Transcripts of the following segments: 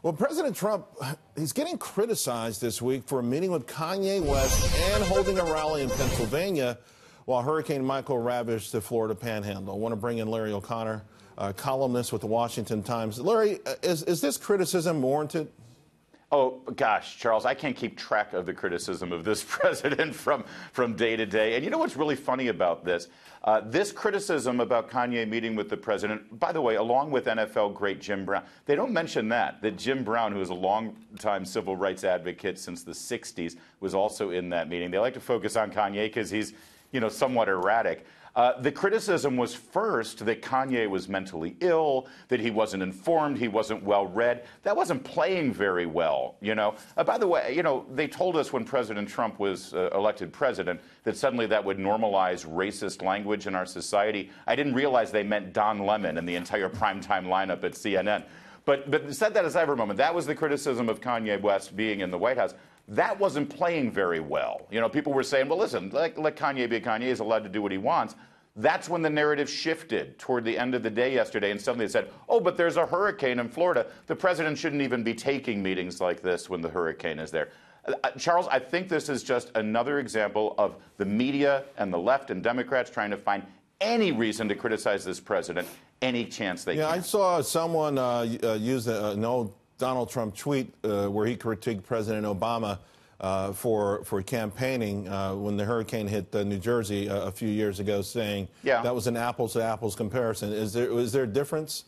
Well, President Trump, he's getting criticized this week for a meeting with Kanye West and holding a rally in Pennsylvania while Hurricane Michael ravaged the Florida Panhandle. I want to bring in Larry O'Connor, columnist with the Washington Times. Larry, is this criticism warranted? Oh, gosh, Charles, I can't keep track of the criticism of this president from day to day. And you know what's really funny about this? This criticism about Kanye meeting with the president, by the way, along with NFL great Jim Brown, they don't mention that Jim Brown, who is a longtime civil rights advocate since the 60s, was also in that meeting. They like to focus on Kanye because he's, somewhat erratic. The criticism was first that Kanye was mentally ill, that he wasn't informed, he wasn't well read. That wasn't playing very well, by the way, they told us when President Trump was elected president that suddenly that would normalize racist language in our society. I didn't realize they meant Don Lemon and the entire primetime lineup at CNN. But set that aside for a moment. That was the criticism of Kanye West being in the White House. That wasn't playing very well. People were saying, well, listen, let Kanye be Kanye. He's allowed to do what he wants. That's when the narrative shifted toward the end of the day yesterday, and suddenly it said, oh, but there's a hurricane in Florida. The president shouldn't even be taking meetings like this when the hurricane is there. Charles, I think this is just another example of the media and the left and Democrats trying to find any reason to criticize this president any chance they can. I saw someone use an old Donald Trump tweet where he critiqued President Obama for campaigning when the hurricane hit New Jersey a few years ago, saying that was an apples-to-apples comparison. Is there a difference?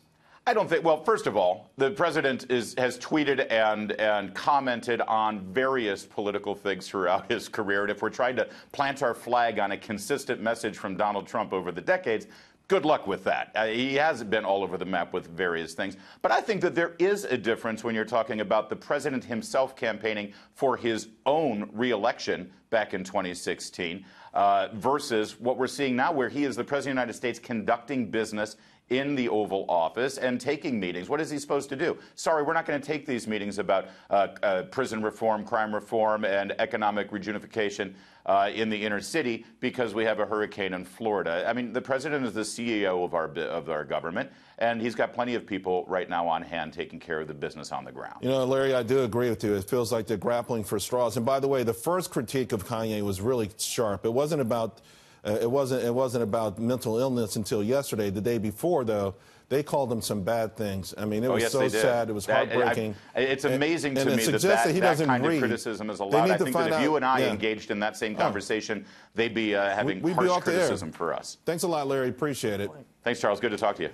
I don't think. Well, first of all, the president has tweeted and commented on various political things throughout his career. And if we're trying to plant our flag on a consistent message from Donald Trump over the decades, good luck with that. He has been all over the map with various things. But I think that there is a difference when you're talking about the president himself campaigning for his own reelection back in 2016 versus what we're seeing now, where he is the president of the United States conducting business in the Oval Office and taking meetings. What is he supposed to do? Sorry, we're not going to take these meetings about prison reform, crime reform, and economic reunification in the inner city because we have a hurricane in Florida. I mean, the president is the CEO of our government, and he's got plenty of people right now on hand taking care of the business on the ground. Larry, I do agree with you. It feels like they're grappling for straws. And by the way, the first critique of Kanye was really sharp. It wasn't about mental illness until yesterday. The day before, though, they called him some bad things. I mean, it was so sad. It was heartbreaking. It's amazing to me that kind of criticism is allowed. I think that if you and I engaged in that same conversation, they'd be having harsh criticism for us. Thanks a lot, Larry. Appreciate it. Thanks, Charles. Good to talk to you.